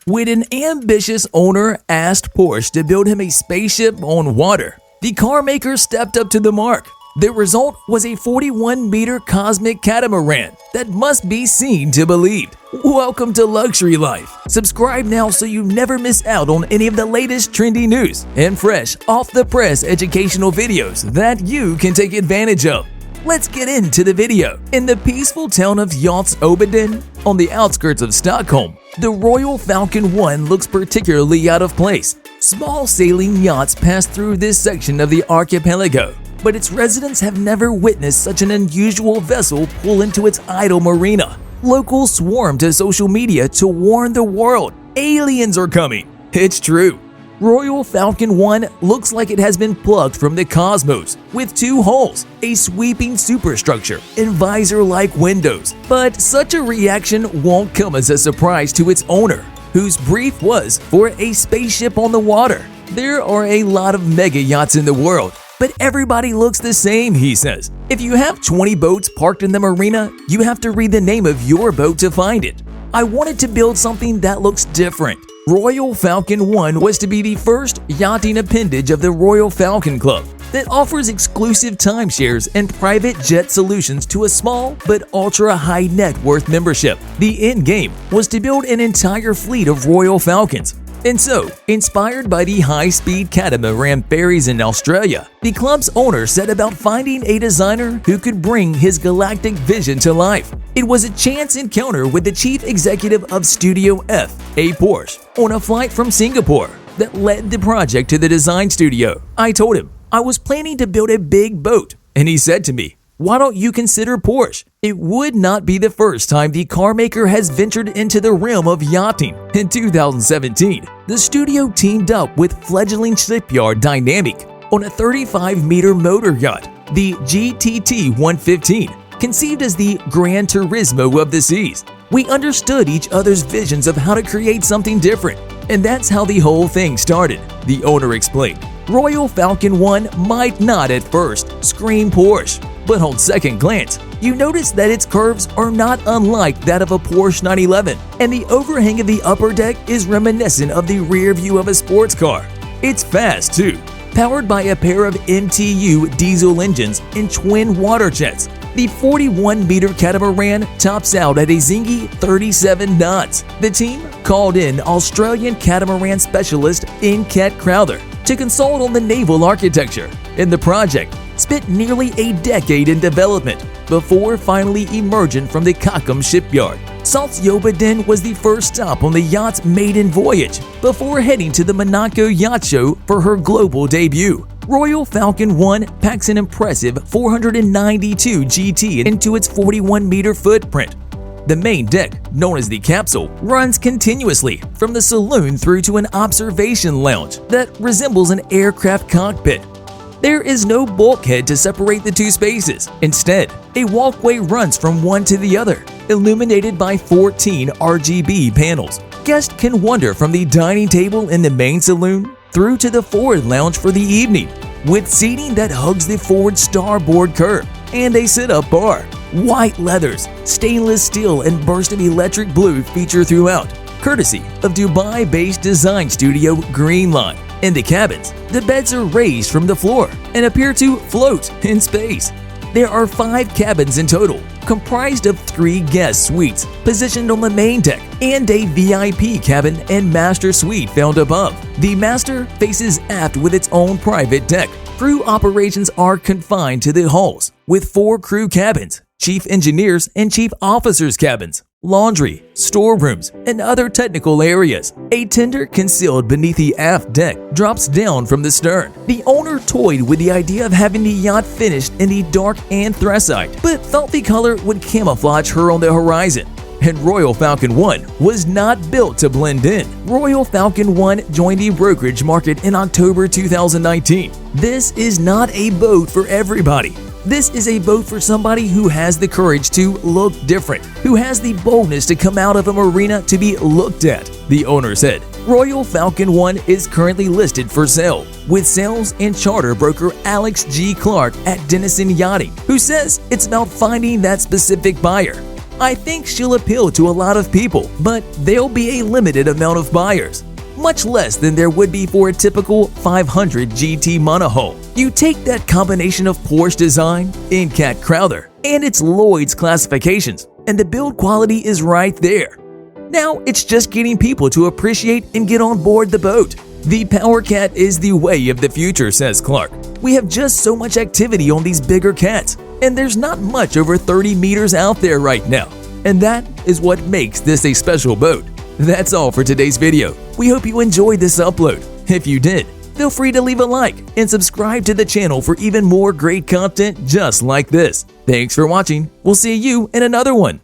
When an ambitious owner asked Porsche to build him a spaceship on water, the car maker stepped up to the mark. The result was a 41-meter cosmic catamaran that must be seen to believe. Welcome to luxury life. Subscribe now so you never miss out on any of the latest trendy news and fresh off-the-press educational videos that you can take advantage of. Let's get into the video. In the peaceful town of 𝐦𝐨𝐬𝐬, on the outskirts of Stockholm, the Royal Falcon 1 looks particularly out of place. Small sailing yachts pass through this section of the archipelago, but its residents have never witnessed such an unusual vessel pull into its idle marina. Locals swarm to social media to warn the world, aliens are coming. It's true. Royal Falcon 1 looks like it has been plucked from the cosmos, with two hulls, a sweeping superstructure, and visor-like windows. But such a reaction won't come as a surprise to its owner, whose brief was for a spaceship on the water. There are a lot of mega yachts in the world, but everybody looks the same, he says. If you have 20 boats parked in the marina, you have to read the name of your boat to find it. I wanted to build something that looks different. Royal Falcon 1 was to be the first yachting appendage of the Royal Falcon Club that offers exclusive timeshares and private jet solutions to a small but ultra-high net worth membership. The end game was to build an entire fleet of Royal Falcons. And so, inspired by the high-speed catamaran ferries in Australia, the club's owner set about finding a designer who could bring his galactic vision to life. It was a chance encounter with the chief executive of Studio F, a Porsche, on a flight from Singapore that led the project to the design studio. I told him I was planning to build a big boat, and he said to me, "Why don't you consider Porsche?" It would not be the first time the car maker has ventured into the realm of yachting. In 2017, the studio teamed up with fledgling shipyard Dynamic on a 35-meter motor yacht, the GTT 115, conceived as the Gran Turismo of the seas. We understood each other's visions of how to create something different, and that's how the whole thing started, the owner explained. Royal Falcon 1 might not at first scream Porsche, but on second glance, you notice that its curves are not unlike that of a Porsche 911, and the overhang of the upper deck is reminiscent of the rear view of a sports car. It's fast too, powered by a pair of MTU diesel engines and twin water jets. The 41-meter catamaran tops out at a zingy 37 knots. The team called in Australian catamaran specialist 𝐤𝐸𝐿 to consult on the naval architecture, and the project spent nearly a decade in development before finally emerging from the Stockholm shipyard. 𝐦𝐨𝐫𝐞 was the first stop on the yacht's maiden voyage before heading to the Monaco Yacht Show for her global debut. Royal Falcon 1 packs an impressive 492 GT into its 41-meter footprint. The main deck, known as the capsule, runs continuously from the saloon through to an observation lounge that resembles an aircraft cockpit. There is no bulkhead to separate the two spaces. Instead, a walkway runs from one to the other, illuminated by 14 RGB panels. Guests can wander from the dining table in the main saloon through to the forward lounge for the evening, with seating that hugs the forward starboard curve and a sit-up bar. White leathers, stainless steel, and bursts of electric blue feature throughout, courtesy of Dubai-based design studio Greenline. In the cabins, the beds are raised from the floor and appear to float in space. There are 5 cabins in total, comprised of 3 guest suites positioned on the main deck and a VIP cabin and master suite found above. The master faces aft with its own private deck. Crew operations are confined to the hulls, with 4 crew cabins, chief engineers and chief officers' cabins, laundry, storerooms, and other technical areas. A tender concealed beneath the aft deck drops down from the stern. The owner toyed with the idea of having the yacht finished in the dark anthracite, but thought the color would camouflage her on the horizon. And Royal Falcon 1 was not built to blend in. Royal Falcon 1 joined the brokerage market in October 2019. This is not a boat for everybody. This is a boat for somebody who has the courage to look different, who has the boldness to come out of a marina to be looked at, the owner said. Royal Falcon 1 is currently listed for sale with sales and charter broker Alex G. Clark at Denison Yachting, who says it's about finding that specific buyer. I think she'll appeal to a lot of people, but there'll be a limited amount of buyers, much less than there would be for a typical 500 GT monohull. You take that combination of Porsche design, in-cat Crowther, and its Lloyd's classifications, and the build quality is right there. Now it's just getting people to appreciate and get on board the boat. The Power Cat is the way of the future, says Clark. We have just so much activity on these bigger cats, and there's not much over 30 meters out there right now. And that is what makes this a special boat. That's all for today's video. We hope you enjoyed this upload. If you did, feel free to leave a like and subscribe to the channel for even more great content just like this. Thanks for watching. We'll see you in another one.